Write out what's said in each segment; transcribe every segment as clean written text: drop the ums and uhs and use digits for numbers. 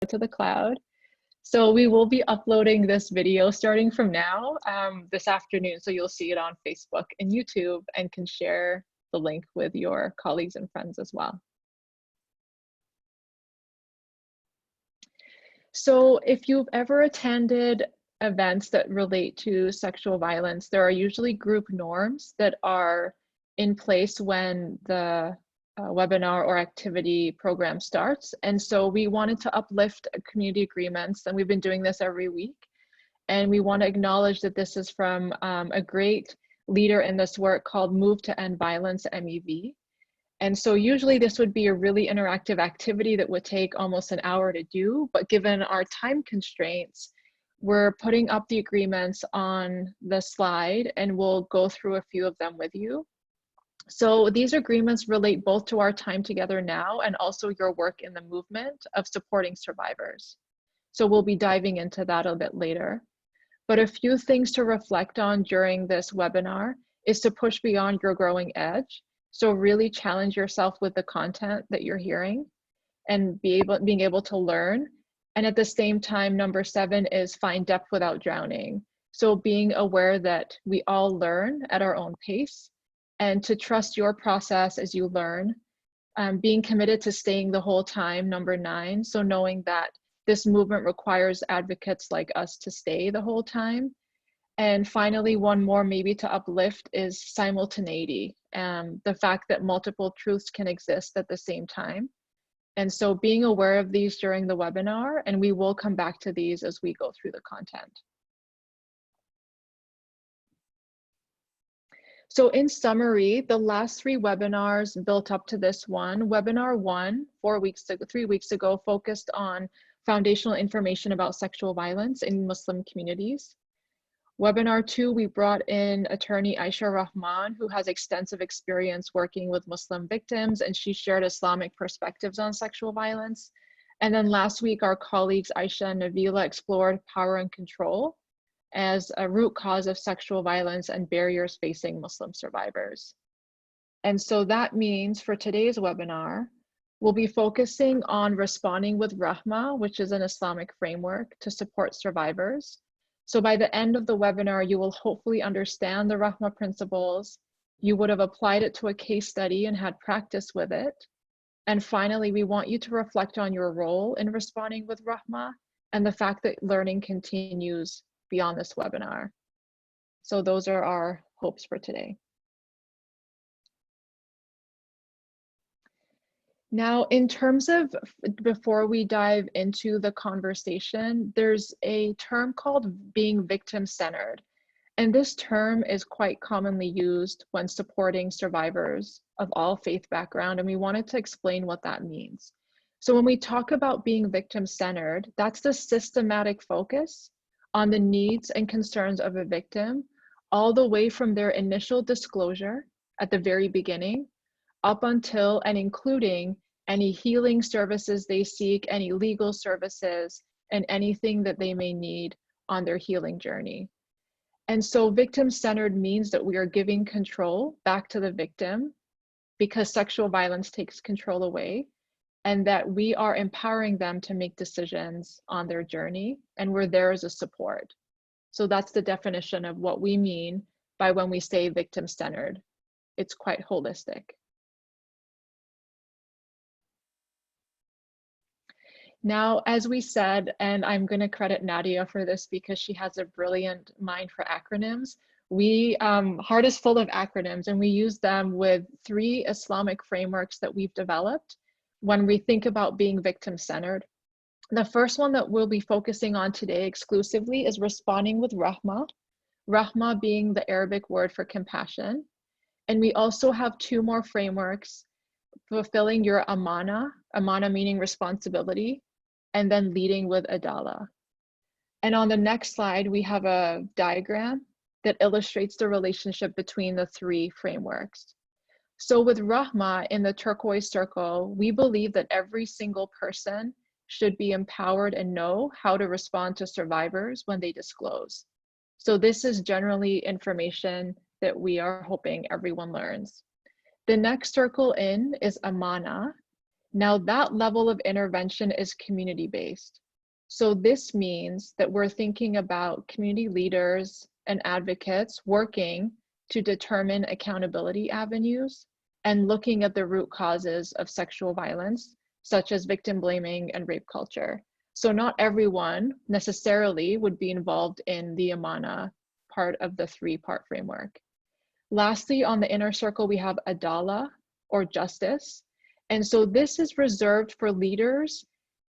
to the cloud. So we will be uploading this video starting from now, this afternoon. So you'll see it on Facebook and YouTube and can share the link with your colleagues and friends as well. So if you've ever attended events that relate to sexual violence, there are usually group norms that are in place when the webinar or activity program starts. And so we wanted to uplift community agreements, and we've been doing this every week. And we want to acknowledge that this is from a great leader in this work called Move to End Violence, MEV. And so usually this would be a really interactive activity that would take almost an hour to do, but given our time constraints, we're putting up the agreements on the slide and we'll go through a few of them with you. So these agreements relate both to our time together now and also your work in the movement of supporting survivors. So we'll be diving into that a bit later. But a few things to reflect on during this webinar is to push beyond your growing edge. So really challenge yourself with the content that you're hearing and being able to learn. And at the same time, number 7 is find depth without drowning. So being aware that we all learn at our own pace and to trust your process as you learn. Being committed to staying the whole time, number 9. So knowing that this movement requires advocates like us to stay the whole time. And finally, one more maybe to uplift is simultaneity, the fact that multiple truths can exist at the same time. And so being aware of these during the webinar, and we will come back to these as we go through the content. So in summary, the last 3 webinars built up to this one. Webinar 1, 3 weeks ago, focused on foundational information about sexual violence in Muslim communities. Webinar 2, we brought in attorney Aisha Rahman, who has extensive experience working with Muslim victims, and she shared Islamic perspectives on sexual violence. And then last week, our colleagues Aisha and Nabila explored power and control as a root cause of sexual violence and barriers facing Muslim survivors. And so that means for today's webinar, we'll be focusing on responding with RAHMA, which is an Islamic framework to support survivors. So by the end of the webinar, you will hopefully understand the RAHMA principles. You would have applied it to a case study and had practice with it. And finally, we want you to reflect on your role in responding with RAHMA and the fact that learning continues beyond this webinar. So those are our hopes for today. Now, in terms of, before we dive into the conversation, there's a term called being victim-centered. And this term is quite commonly used when supporting survivors of all faith background, and we wanted to explain what that means. So when we talk about being victim-centered, that's the systematic focus on the needs and concerns of a victim, all the way from their initial disclosure at the very beginning, up until and including any healing services they seek, any legal services, and anything that they may need on their healing journey. And so victim-centered means that we are giving control back to the victim because sexual violence takes control away, and that we are empowering them to make decisions on their journey, and we're there as a support. So that's the definition of what we mean by when we say victim-centered. It's quite holistic. Now, as we said, and I'm going to credit Nadia for this because she has a brilliant mind for acronyms, Heart is full of acronyms, and we use them with 3 Islamic frameworks that we've developed when we think about being victim-centered. The first one that we'll be focusing on today exclusively is responding with RAHMA, RAHMA being the Arabic word for compassion. And we also have 2 more frameworks, fulfilling your amana meaning responsibility, and then leading with adala. And on the next slide, we have a diagram that illustrates the relationship between the 3 frameworks. So with RAHMA in the turquoise circle, we believe that every single person should be empowered and know how to respond to survivors when they disclose. So this is generally information that we are hoping everyone learns. The next circle in is amana, Now that level of intervention is community-based. So this means that we're thinking about community leaders and advocates working to determine accountability avenues and looking at the root causes of sexual violence, such as victim blaming and rape culture. So not everyone necessarily would be involved in the Amana part of the three-part framework. Lastly, on the inner circle, we have Adala, or justice. And so this is reserved for leaders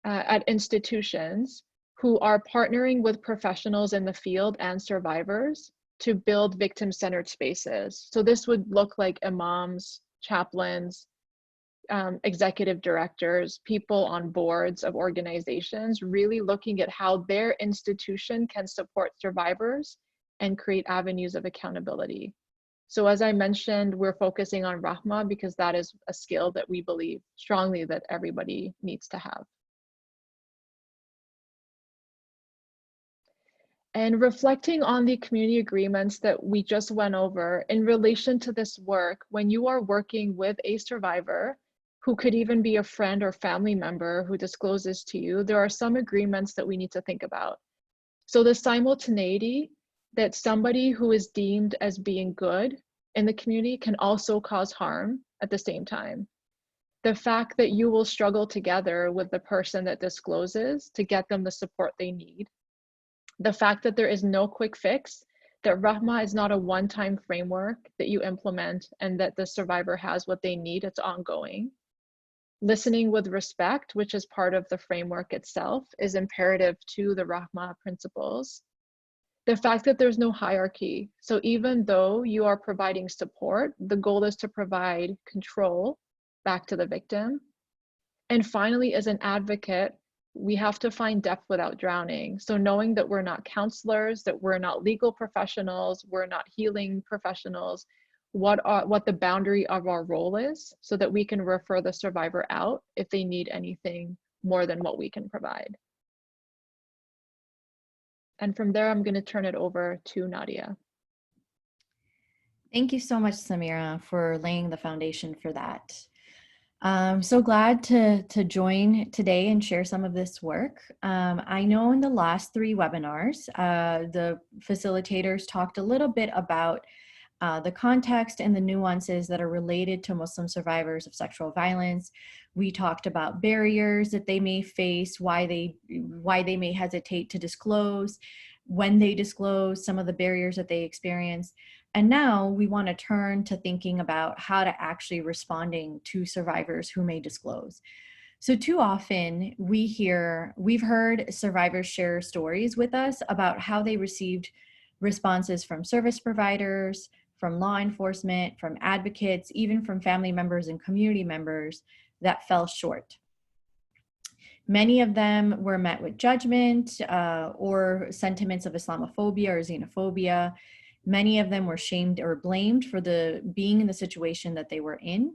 at institutions who are partnering with professionals in the field and survivors to build victim-centered spaces. So this would look like imams, chaplains, executive directors, people on boards of organizations, really looking at how their institution can support survivors and create avenues of accountability. So as I mentioned, we're focusing on RAHMA because that is a skill that we believe strongly that everybody needs to have. And reflecting on the community agreements that we just went over in relation to this work, when you are working with a survivor, who could even be a friend or family member who discloses to you, there are some agreements that we need to think about. So the simultaneity that somebody who is deemed as being good in the community can also cause harm at the same time. The fact that you will struggle together with the person that discloses to get them the support they need. The fact that there is no quick fix, that RAHMA is not a one-time framework that you implement and that the survivor has what they need, it's ongoing. Listening with respect, which is part of the framework itself, is imperative to the RAHMA principles. The fact that there's no hierarchy. So even though you are providing support, the goal is to provide control back to the victim. And finally, as an advocate, we have to find depth without drowning. So knowing that we're not counselors, that we're not legal professionals, we're not healing professionals, what the boundary of our role is so that we can refer the survivor out if they need anything more than what we can provide. And from there, I'm going to turn it over to Nadia. Thank you so much, Samira, for laying the foundation for that. I'm so glad to join today and share some of this work. I know in the last 3 webinars, the facilitators talked a little bit about the context and the nuances that are related to Muslim survivors of sexual violence. We talked about barriers that they may face, why they may hesitate to disclose, when they disclose, some of the barriers that they experience. And now we want to turn to thinking about how to actually responding to survivors who may disclose. So too often we've heard survivors share stories with us about how they received responses from service providers, from law enforcement, from advocates, even from family members and community members that fell short. Many of them were met with judgment or sentiments of Islamophobia or xenophobia. Many of them were shamed or blamed for being in the situation that they were in.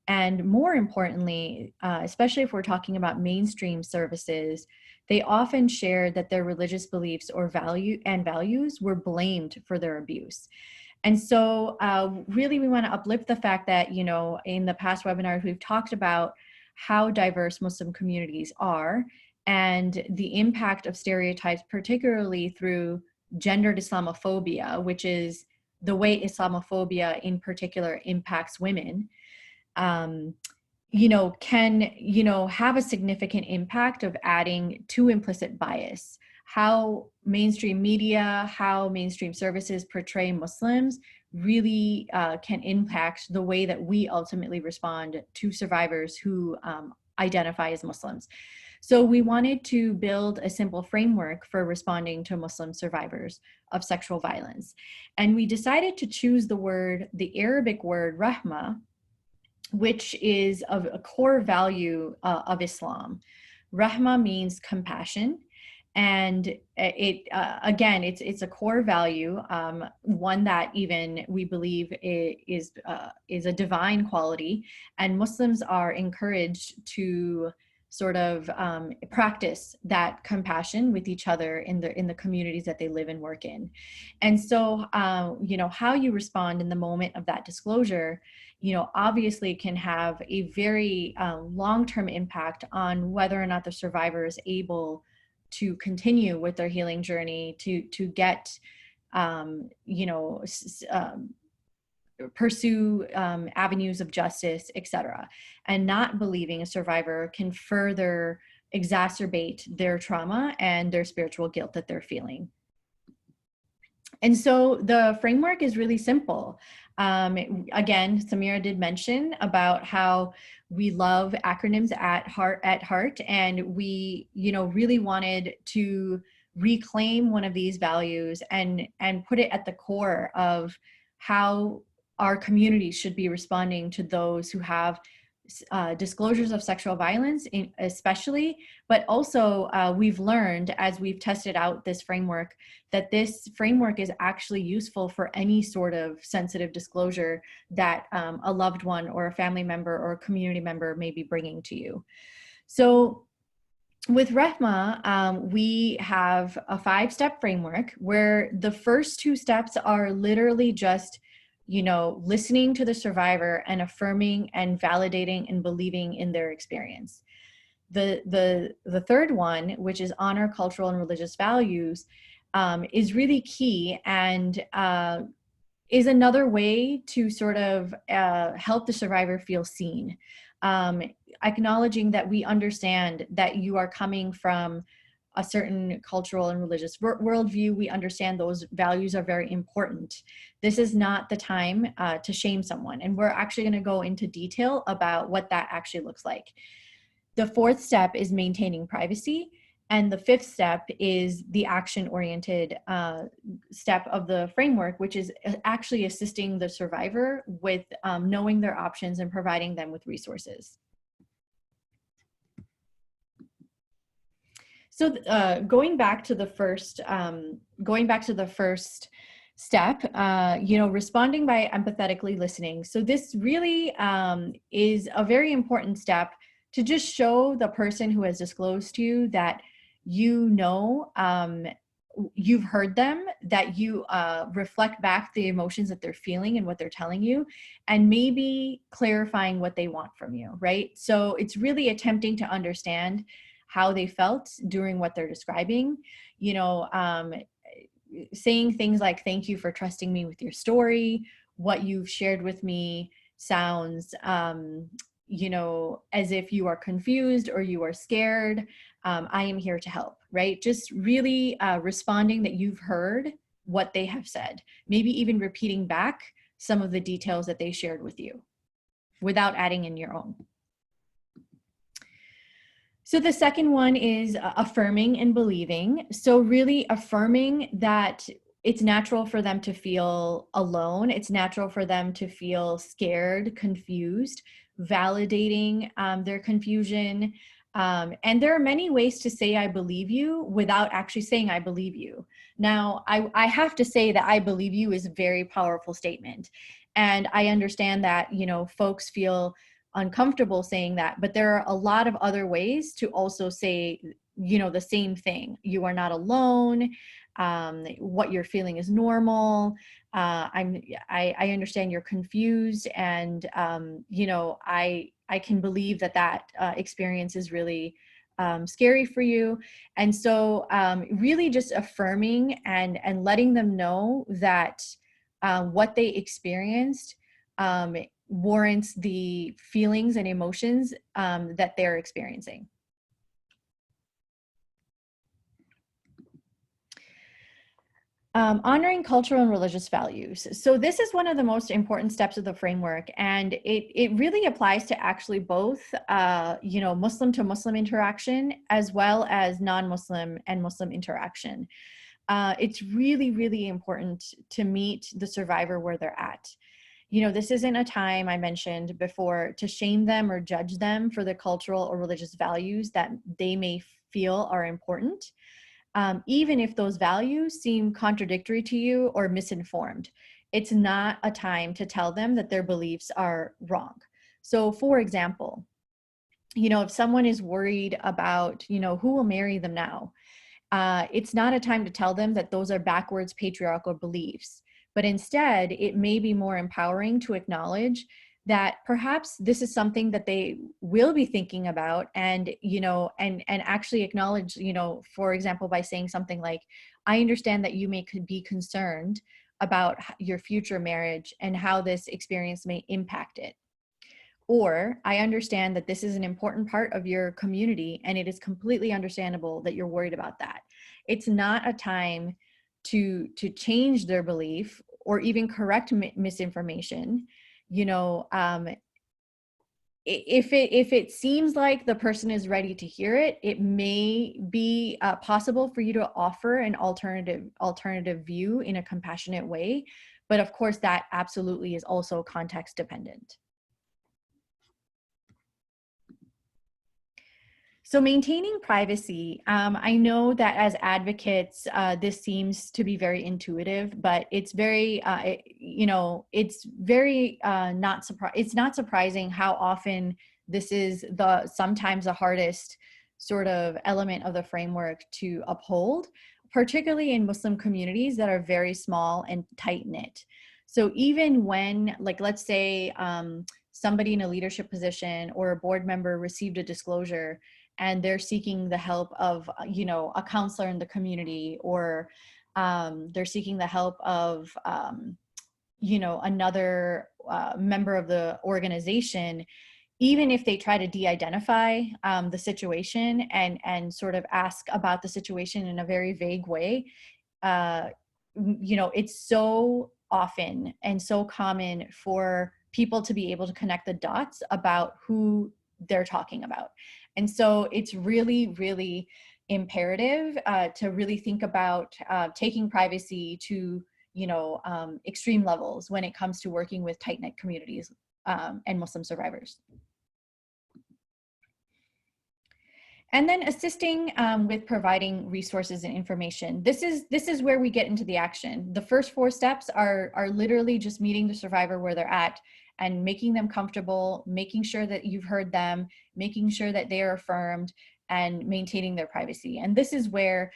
And more importantly, especially if we're talking about mainstream services, they often shared that their religious beliefs or values were blamed for their abuse. And so really we want to uplift the fact that, you know, in the past webinars, we've talked about how diverse Muslim communities are and the impact of stereotypes, particularly through gendered Islamophobia, which is the way Islamophobia in particular impacts women, can, have a significant impact of adding to implicit bias. How mainstream media, how mainstream services portray Muslims really can impact the way that we ultimately respond to survivors who identify as Muslims. So we wanted to build a simple framework for responding to Muslim survivors of sexual violence. And we decided to choose the Arabic word rahma, which is a core value of Islam. Rahma means compassion. And it's a core value, one that even we believe is a divine quality. And Muslims are encouraged to sort of practice that compassion with each other in the communities that they live and work in. And so, you know, how you respond in the moment of that disclosure, you know, obviously can have a very long-term impact on whether or not the survivor is able to continue with their healing journey, to get, you know, pursue avenues of justice, etc. And not believing a survivor can further exacerbate their trauma and their spiritual guilt that they're feeling. And so the framework is really simple. Again, Samira did mention about how we love acronyms at heart, and we, you know, really wanted to reclaim one of these values and put it at the core of how our community should be responding to those who have disclosures of sexual violence, especially, but also we've learned as we've tested out this framework that this framework is actually useful for any sort of sensitive disclosure that a loved one or a family member or a community member may be bringing to you. So with RAHMA, we have a 5-step framework where the first 2 steps are literally just, you know, listening to the survivor and affirming and validating and believing in their experience. The third one, which is honor cultural and religious values, is really key and is another way to sort of help the survivor feel seen. Acknowledging that we understand that you are coming from a certain cultural and religious worldview. We understand those values are very important. This is not the time to shame someone. And we're actually going to go into detail about what that actually looks like. The 4th step is maintaining privacy. And the 5th step is the action-oriented step of the framework, which is actually assisting the survivor with knowing their options and providing them with resources. So going back to the first step, you know, responding by empathetically listening. So this really is a very important step to just show the person who has disclosed to you that you know you've heard them, that you reflect back the emotions that they're feeling and what they're telling you, and maybe clarifying what they want from you, right? So it's really attempting to understand how they felt during what they're describing, you know, saying things like, thank you for trusting me with your story. What you've shared with me sounds, you know, as if you are confused or you are scared. I am here to help, right? Just really responding that you've heard what they have said, maybe even repeating back some of the details that they shared with you without adding in your own. So the second one is affirming and believing. So really affirming that it's natural for them to feel alone. It's natural for them to feel scared, confused, validating their confusion. And there are many ways to say I believe you without actually saying I believe you. Now, I have to say that I believe you is a very powerful statement. And I understand that, you know, folks feel uncomfortable saying that, but there are a lot of other ways to also say, you know, the same thing. You are not alone. What you're feeling is normal. I understand you're confused, and you know, I can believe that experience is really scary for you. And so really just affirming and letting them know that what they experienced warrants the feelings and emotions that they're experiencing. Honoring cultural and religious values. So this is one of the most important steps of the framework, and it really applies to actually both, you know, Muslim to Muslim interaction as well as non-Muslim and Muslim interaction. It's really, really important to meet the survivor where they're at. You know, this isn't a time, I mentioned before, to shame them or judge them for the cultural or religious values that they may feel are important, even if those values seem contradictory to you or misinformed. It's not a time to tell them that their beliefs are wrong. So, for example, if someone is worried about, who will marry them now, it's not a time to tell them that those are backwards patriarchal beliefs, but instead it may be more empowering to acknowledge that perhaps this is something that they will be thinking about, and actually acknowledge, for example, by saying something like, I understand that you may be concerned about your future marriage and how this experience may impact it. Or, I understand that this is an important part of your community and it is completely understandable that you're worried about that. It's not a time to change their belief or even correct misinformation. If it seems like the person is ready to hear it, it may be possible for you to offer an alternative view in a compassionate way. But of course, that absolutely is also context dependent. So maintaining privacy, I know that as advocates, this seems to be very intuitive, but it's very, it's very it's not surprising how often this is sometimes the hardest sort of element of the framework to uphold, particularly in Muslim communities that are very small and tight-knit. So even when, like, let's say somebody in a leadership position or a board member received a disclosure, and they're seeking the help of, a counselor in the community, or they're seeking the help of, another member of the organization, even if they try to de-identify the situation and sort of ask about the situation in a very vague way, it's so often and so common for people to be able to connect the dots about who they're talking about. And so it's really, really imperative to really think about taking privacy to, extreme levels when it comes to working with tight-knit communities and Muslim survivors. And then assisting with providing resources and information. This is where we get into the action. The first 4 steps are literally just meeting the survivor where they're at and making them comfortable, making sure that you've heard them, making sure that they are affirmed, and maintaining their privacy. And this is where,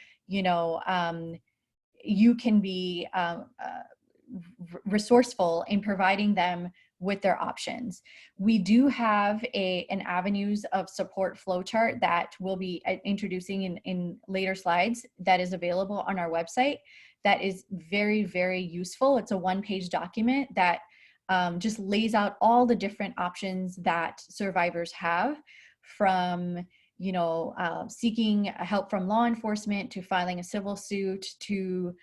you can be resourceful in providing them with their options. We do have an avenues of support flowchart that we'll be introducing in later slides that is available on our website. That is very, very useful. It's a 1-page document that just lays out all the different options that survivors have, from seeking help from law enforcement, to filing a civil suit, to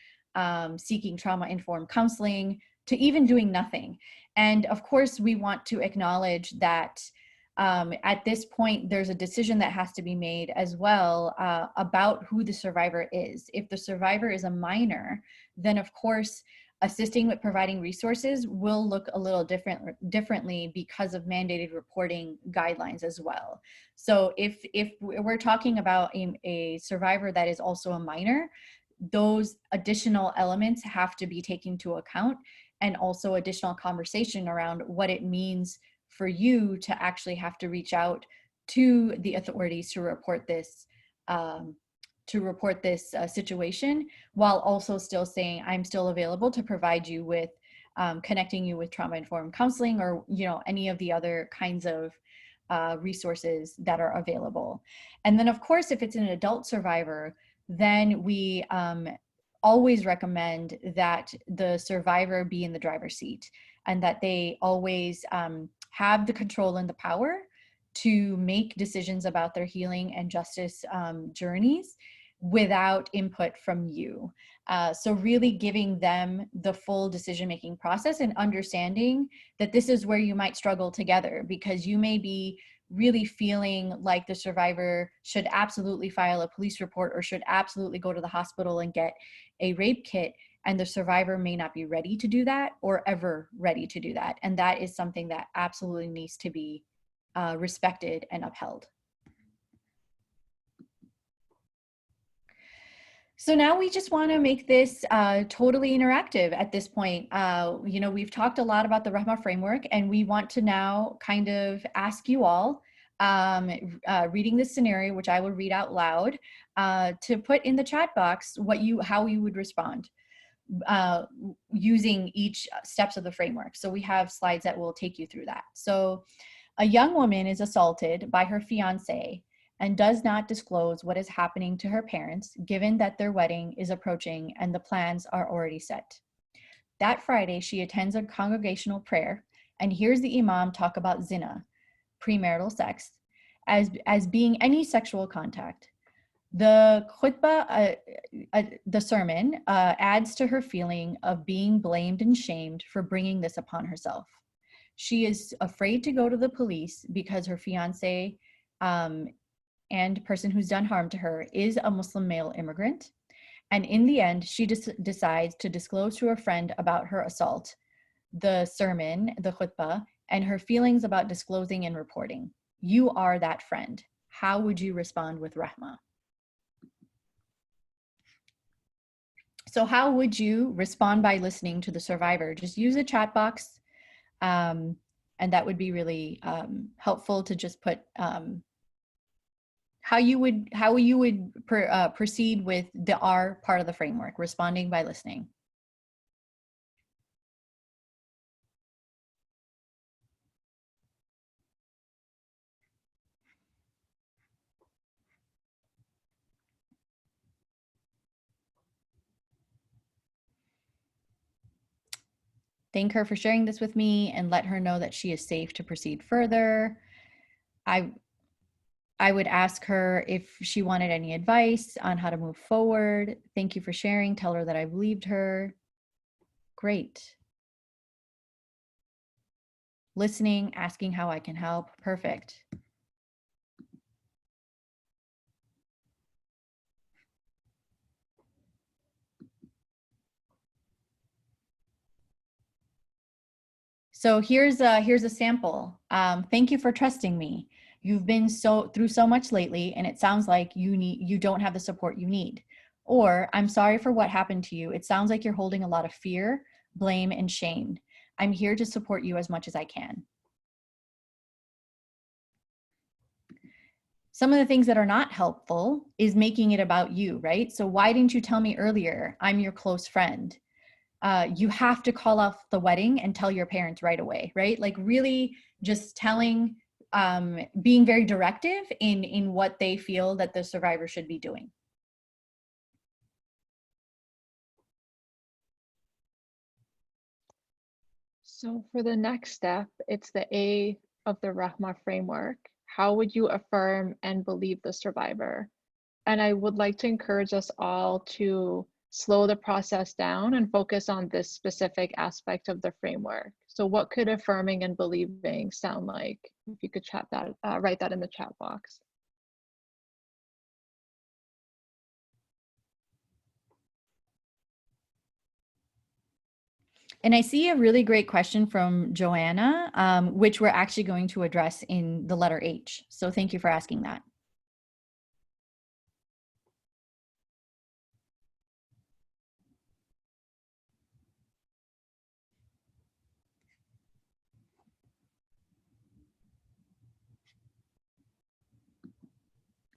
seeking trauma-informed counseling, to even doing nothing. And of course, we want to acknowledge that at this point, there's a decision that has to be made as well about who the survivor is. If the survivor is a minor, then of course, assisting with providing resources will look a little differently because of mandated reporting guidelines as well. So if we're talking about a survivor that is also a minor, those additional elements have to be taken into account, and also additional conversation around what it means for you to actually have to reach out to the authorities to report this situation, while also still saying, I'm still available to provide you with connecting you with trauma-informed counseling, or any of the other kinds of resources that are available. And then of course, if it's an adult survivor, then we always recommend that the survivor be in the driver's seat, and that they always have the control and the power to make decisions about their healing and justice journeys without input from you. So really giving them the full decision-making process, and understanding that this is where you might struggle together, because you may be really feeling like the survivor should absolutely file a police report or should absolutely go to the hospital and get a rape kit, and the survivor may not be ready to do that, or ever ready to do that. And that is something that absolutely needs to be respected and upheld. So now we just want to make this totally interactive at this point. We've talked a lot about the RAHMA framework, and we want to now kind of ask you all reading this scenario, which I will read out loud, to put in the chat box how you would respond using each steps of the framework. So we have slides that will take you through that. So a young woman is assaulted by her fiance and does not disclose what is happening to her parents, given that their wedding is approaching and the plans are already set. That Friday, she attends a congregational prayer and hears the imam talk about zina, premarital sex, as being any sexual contact. The khutbah, the sermon, adds to her feeling of being blamed and shamed for bringing this upon herself. She is afraid to go to the police because her fiance and person who's done harm to her is a Muslim male immigrant. And in the end, she decides to disclose to a friend about her assault, the sermon, the khutbah, and her feelings about disclosing and reporting. You are that friend. How would you respond with Rahma? So how would you respond by listening to the survivor? Just use a chat box, and that would be really helpful to just put how you would proceed with the R part of the framework, responding by listening. Thank her for sharing this with me and let her know that she is safe to proceed further. I would ask her if she wanted any advice on how to move forward. Thank you for sharing. Tell her that I believed her. Great. Listening, asking how I can help. Perfect. So here's a sample. Thank you for trusting me. You've been through so much lately, and it sounds like you don't have the support you need. Or, I'm sorry for what happened to you. It sounds like you're holding a lot of fear, blame, and shame. I'm here to support you as much as I can. Some of the things that are not helpful is making it about you, right? So why didn't you tell me earlier? I'm your close friend. You have to call off the wedding and tell your parents right away, right? Like really just telling, being very directive in what they feel that the survivor should be doing. So for the next step, it's the A of the RAHMA framework. How would you affirm and believe the survivor? And I would like to encourage us all to slow the process down and focus on this specific aspect of the framework. So what could affirming and believing sound like? If you could write that in the chat box. And I see a really great question from Joanna, which we're actually going to address in the letter H. So thank you for asking that.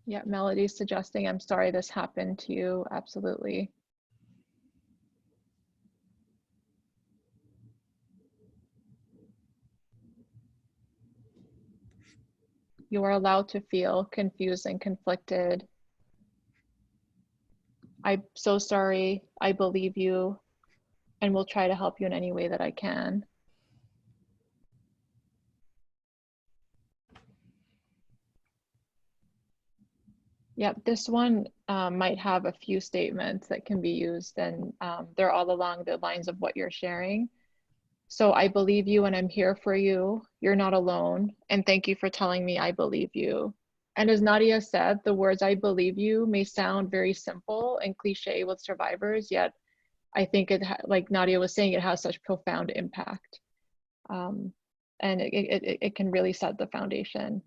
Yeah, Melody's suggesting, I'm sorry this happened to you. Absolutely. You are allowed to feel confused and conflicted. I'm so sorry. I believe you and will try to help you in any way that I can. Yep, this one might have a few statements that can be used, and they're all along the lines of what you're sharing. So I believe you and I'm here for you. You're not alone. And thank you for telling me I believe you. And as Nadia said, the words I believe you may sound very simple and cliche with survivors, yet I think like Nadia was saying, it has such profound impact. And it can really set the foundation.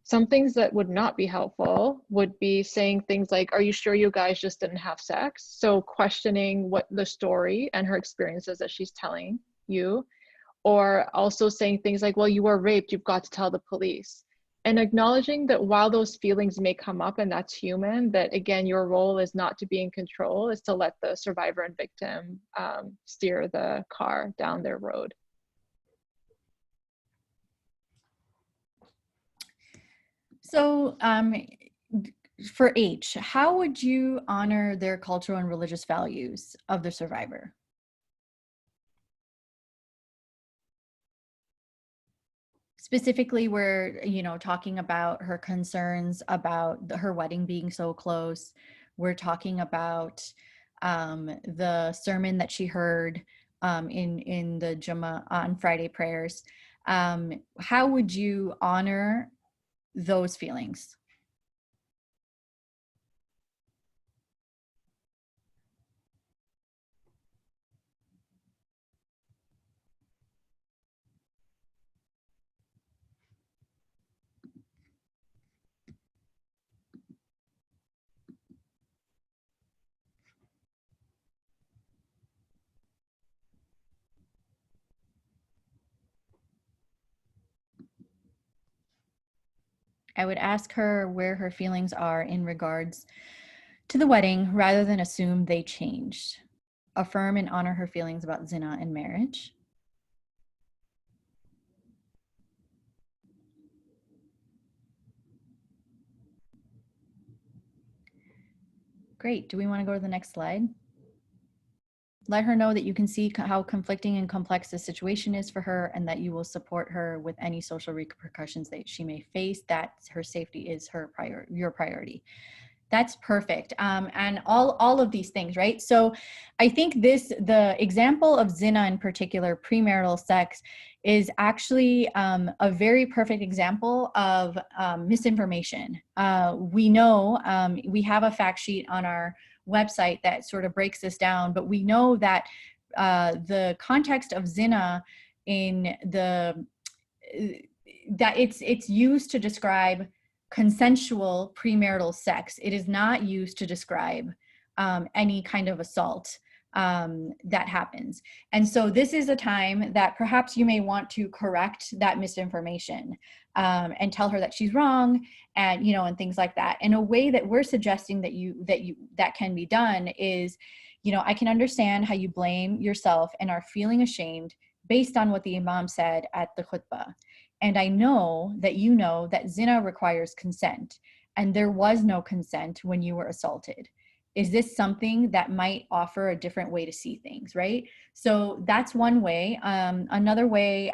Some things that would not be helpful would be saying things like, are you sure you guys just didn't have sex? So questioning what the story and her experiences that she's telling you, or also saying things like, well, you were raped, you've got to tell the police. And acknowledging that while those feelings may come up and that's human, that again, your role is not to be in control, is to let the survivor and victim steer the car down their road. So for H, how would you honor their cultural and religious values of the survivor? Specifically, we're, talking about her concerns about her wedding being so close. We're talking about the sermon that she heard in the Jummah on Friday prayers. How would you honor those feelings? I would ask her where her feelings are in regards to the wedding rather than assume they changed. Affirm and honor her feelings about zina and marriage. Great. Do we want to go to the next slide? Let her know that you can see how conflicting and complex the situation is for her, and that you will support her with any social repercussions that she may face, that her safety is your priority. That's perfect. And all of these things, right? So I think the example of zina in particular, premarital sex, is actually a very perfect example of misinformation. We know, we have a fact sheet on our website that sort of breaks this down, but we know that the context of zina in that it's used to describe consensual premarital sex. It is not used to describe any kind of assault that happens. And so this is a time that perhaps you may want to correct that misinformation and tell her that she's wrong, and and things like that. And a way that we're suggesting that can be done is, I can understand how you blame yourself and are feeling ashamed based on what the imam said at the khutbah. And I know that zina requires consent, and there was no consent when you were assaulted. Is this something that might offer a different way to see things, right? So that's one way. Another way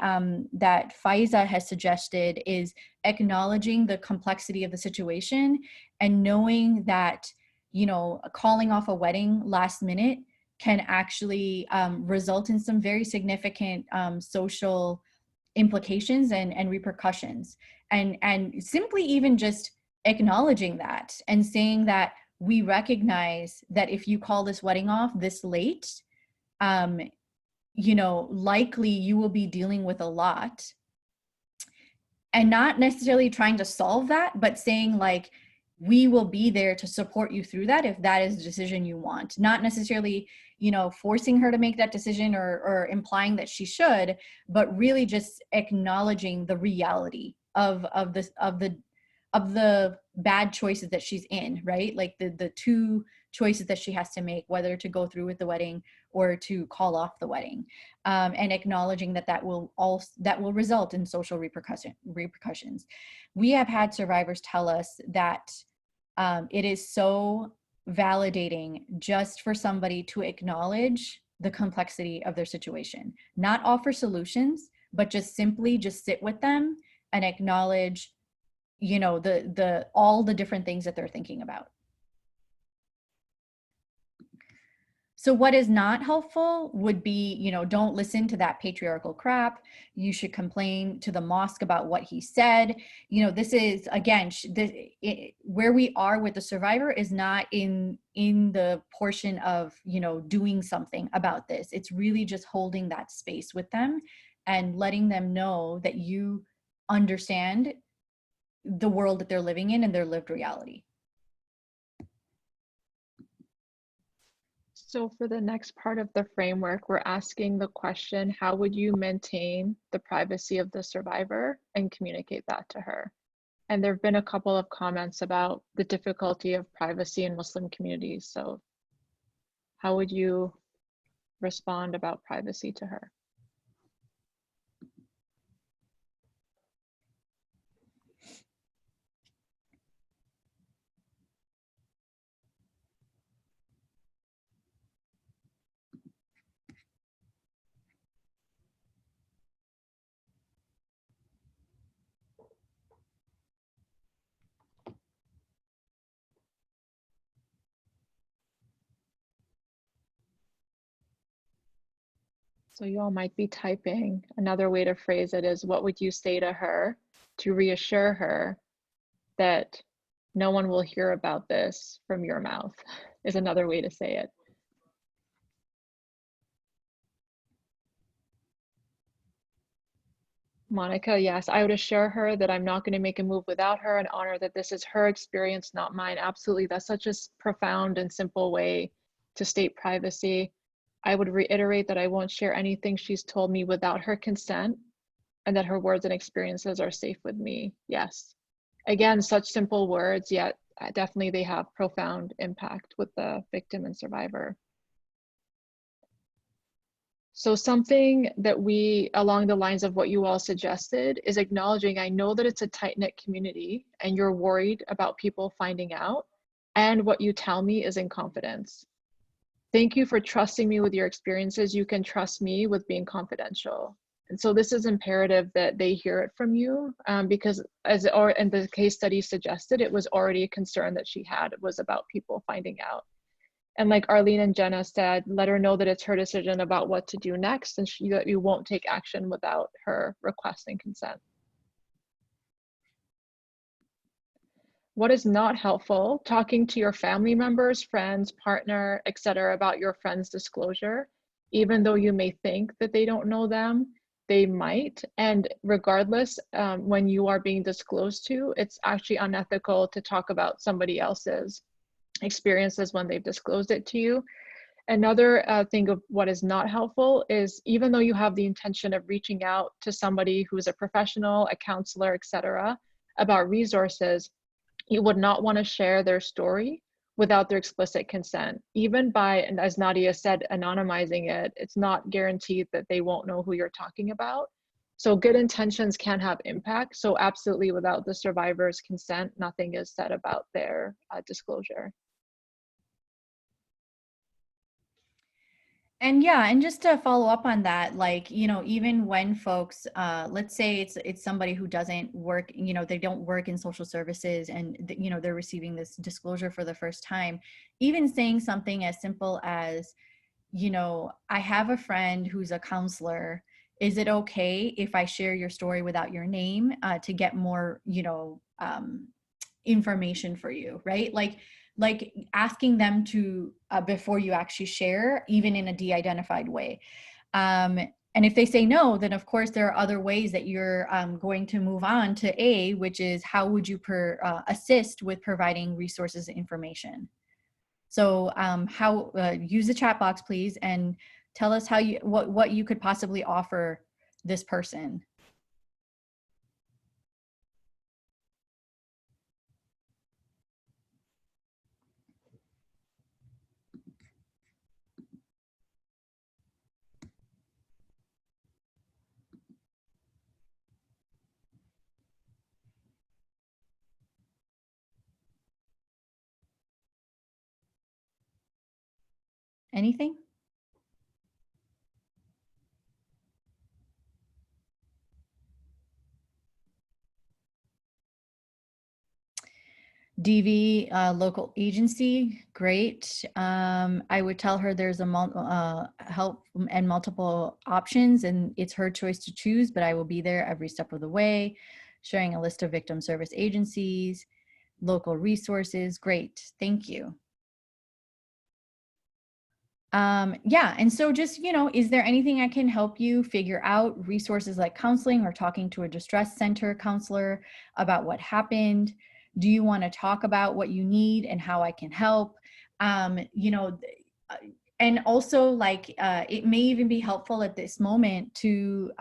that Faiza has suggested is acknowledging the complexity of the situation and knowing that, calling off a wedding last minute can actually result in some very significant social implications and repercussions, and simply even just acknowledging that and saying that we recognize that if you call this wedding off this late, likely you will be dealing with a lot, and not necessarily trying to solve that, but saying like, we will be there to support you through that if that is the decision you want. Not necessarily, forcing her to make that decision or implying that she should, but really just acknowledging the reality of the bad choices that she's in, right? Like the two choices that she has to make, whether to go through with the wedding or to call off the wedding, and acknowledging that will result in social repercussions. We have had survivors tell us that it is so validating just for somebody to acknowledge the complexity of their situation, not offer solutions, but just simply sit with them and acknowledge, all the different things that they're thinking about. So what is not helpful would be, don't listen to that patriarchal crap. You should complain to the mosque about what he said. This is, again, where we are with the survivor is not in the portion of, doing something about this. It's really just holding that space with them and letting them know that you understand the world that they're living in and their lived reality. So for the next part of the framework, we're asking the question, how would you maintain the privacy of the survivor and communicate that to her? And there have been a couple of comments about the difficulty of privacy in Muslim communities. So how would you respond about privacy to her? So you all might be typing. Another way to phrase it is, what would you say to her to reassure her that no one will hear about this from your mouth, is another way to say it. Monica, yes, I would assure her that I'm not going to make a move without her and honor that this is her experience, not mine. Absolutely. That's such a profound and simple way to state privacy. I would reiterate that I won't share anything she's told me without her consent, and that her words and experiences are safe with me. Yes. Again, such simple words, yet definitely they have profound impact with the victim and survivor. So something that we, along the lines of what you all suggested, is acknowledging, I know that it's a tight-knit community and you're worried about people finding out, and what you tell me is in confidence. Thank you for trusting me with your experiences. You can trust me with being confidential. And so this is imperative that they hear it from you, because as and the case study suggested, it was already a concern that she had, was about people finding out. And like Arlene and Jenna said, let her know that it's her decision about what to do next, and that you won't take action without her requesting consent. What is not helpful? Talking to your family members, friends, partner, etc. about your friend's disclosure, even though you may think that they don't know them, they might. And regardless, when you are being disclosed to, it's actually unethical to talk about somebody else's experiences when they've disclosed it to you. Another thing of what is not helpful is, even though you have the intention of reaching out to somebody who's a professional, a counselor, etc., about resources, you would not want to share their story without their explicit consent. Even by, and as Nadia said, anonymizing it, it's not guaranteed that they won't know who you're talking about. So good intentions can have impact. So absolutely, without the survivor's consent, nothing is said about their disclosure. And yeah, and just to follow up on that, like, you know, even when folks, let's say it's somebody who doesn't work, you know, they don't work in social services, and you know, they're receiving this disclosure for the first time, even saying something as simple as, you know, I have a friend who's a counselor. Is it okay if I share your story without your name, to get more, you know, information for you, right? Like asking them to, before you actually share, even in a de-identified way. And if they say no, then of course there are other ways that you're going to move on to A, which is how would you assist with providing resources and information. So use the chat box, please, and tell us how what you could possibly offer this person. Anything? DV local agency, great. I would tell her there's a help and multiple options, and it's her choice to choose, but I will be there every step of the way. Sharing a list of victim service agencies, local resources, great, thank you. Yeah, and so just, you know, is there anything I can help you figure out? Resources like counseling or talking to a distress center counselor about what happened? Do you want to talk about what you need and how I can help? You know, And also, like, it may even be helpful at this moment to,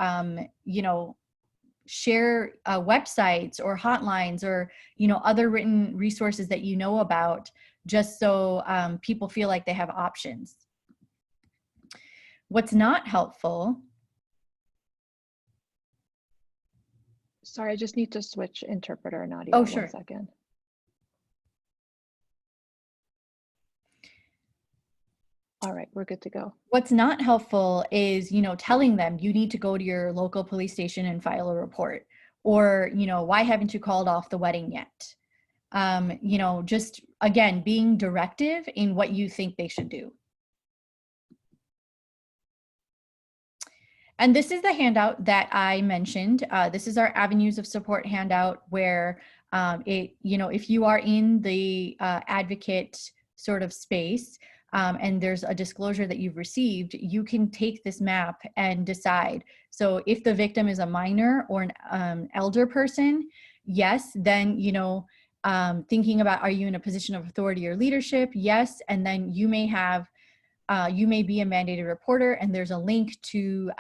you know, share websites or hotlines or, you know, other written resources that you know about, just so people feel like they have options. What's not helpful. Sorry, I just need to switch interpreter, Nadia. Oh, sure. 1 second. All right, we're good to go. What's not helpful is, you know, telling them you need to go to your local police station and file a report, or, you know, why haven't you called off the wedding yet? You know, just again, being directive in what you think they should do. And this is the handout that I mentioned. This is our Avenues of Support handout, where you know, if you are in the advocate sort of space, and there's a disclosure that you've received, you can take this map and decide. So if the victim is a minor or an elder person, yes, then, you know, thinking about, are you in a position of authority or leadership? Yes. And then you may have, you may be a mandated reporter, and there's a link to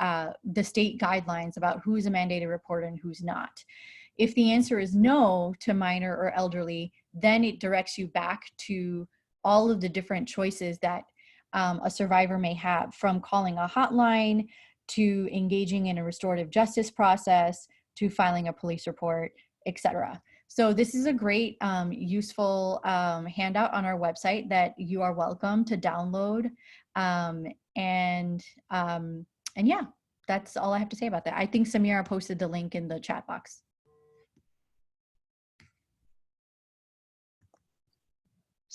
the state guidelines about who's a mandated reporter and who's not. If the answer is no to minor or elderly, then it directs you back to all of the different choices that a survivor may have, from calling a hotline to engaging in a restorative justice process to filing a police report, etc. So this is a great, useful handout on our website that you are welcome to download. And yeah, that's all I have to say about that. I think Samira posted the link in the chat box.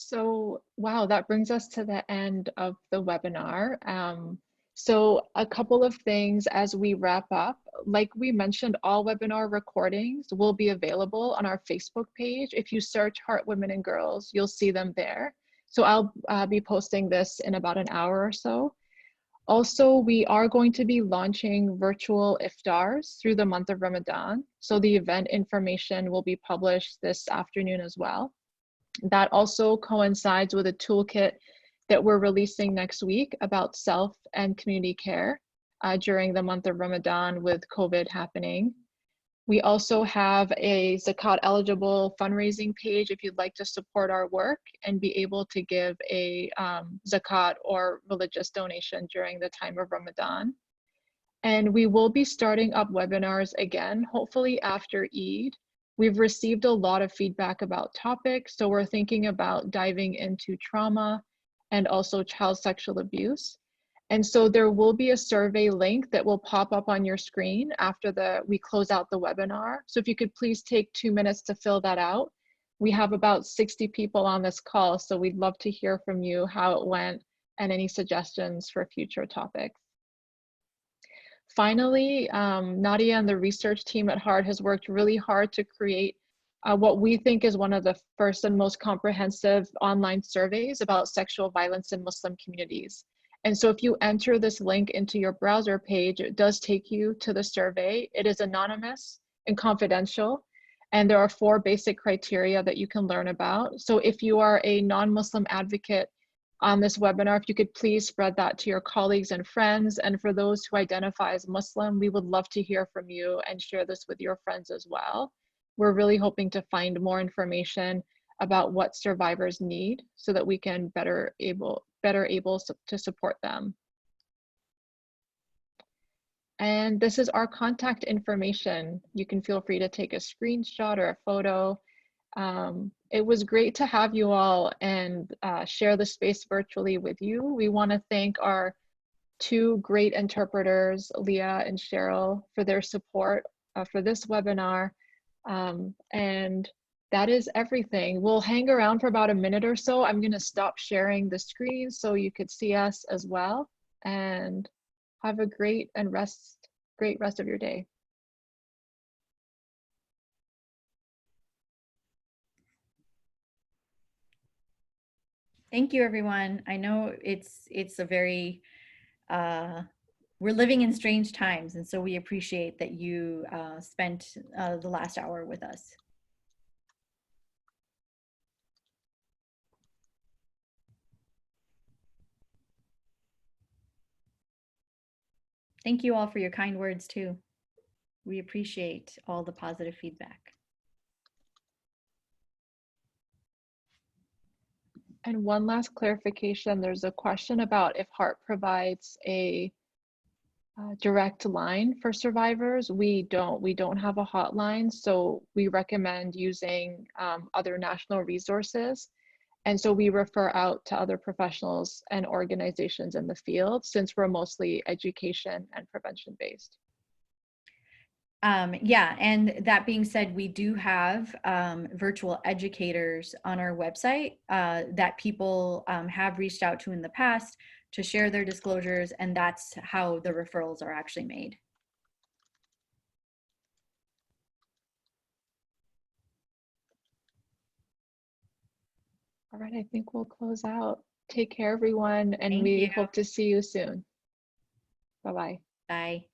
So, wow, that brings us to the end of the webinar. So a couple of things as we wrap up. Like we mentioned, all webinar recordings will be available on our Facebook page. If you search Heart Women and Girls, you'll see them there. So I'll be posting this in about an hour or so. Also, we are going to be launching virtual iftars through the month of Ramadan. So the event information will be published this afternoon as well. That also coincides with a toolkit that we're releasing next week about self and community care during the month of Ramadan with COVID happening. We also have a Zakat eligible fundraising page if you'd like to support our work and be able to give a Zakat or religious donation during the time of Ramadan. And we will be starting up webinars again, hopefully after Eid. We've received a lot of feedback about topics, so we're thinking about diving into trauma and also child sexual abuse. And so there will be a survey link that will pop up on your screen after we close out the webinar. So if you could please take 2 minutes to fill that out. We have about 60 people on this call, so we'd love to hear from you how it went and any suggestions for future topics. Finally, Nadia and the research team at Heart has worked really hard to create what we think is one of the first and most comprehensive online surveys about sexual violence in Muslim communities. And so if you enter this link into your browser page, it does take you to the survey. It is anonymous and confidential, and there are 4 basic criteria that you can learn about. So if you are a non-Muslim advocate on this webinar, if you could please spread that to your colleagues and friends. And for those who identify as Muslim, we would love to hear from you and share this with your friends as well. We're really hoping to find more information about what survivors need so that we can better able to support them. And this is our contact information. You can feel free to take a screenshot or a photo. It was great to have you all and share the space virtually with you. We want to thank our 2 great interpreters, Leah and Cheryl, for their support for this webinar. And that is everything. We'll hang around for about a minute or so. I'm going to stop sharing the screen so you could see us as well. And have a great rest of your day. Thank you, everyone. I know it's a very, we're living in strange times, and so we appreciate that you spent the last hour with us. Thank you all for your kind words too. We appreciate all the positive feedback. And one last clarification, there's a question about if HEART provides a direct line for survivors. We don't have a hotline, so we recommend using other national resources. And so we refer out to other professionals and organizations in the field, since we're mostly education and prevention based. Yeah, and that being said, we do have virtual educators on our website that people have reached out to in the past to share their disclosures, and that's how the referrals are actually made. All right, I think we'll close out. Take care, everyone, and Thank we you. hope to see you soon. Bye-bye. Bye.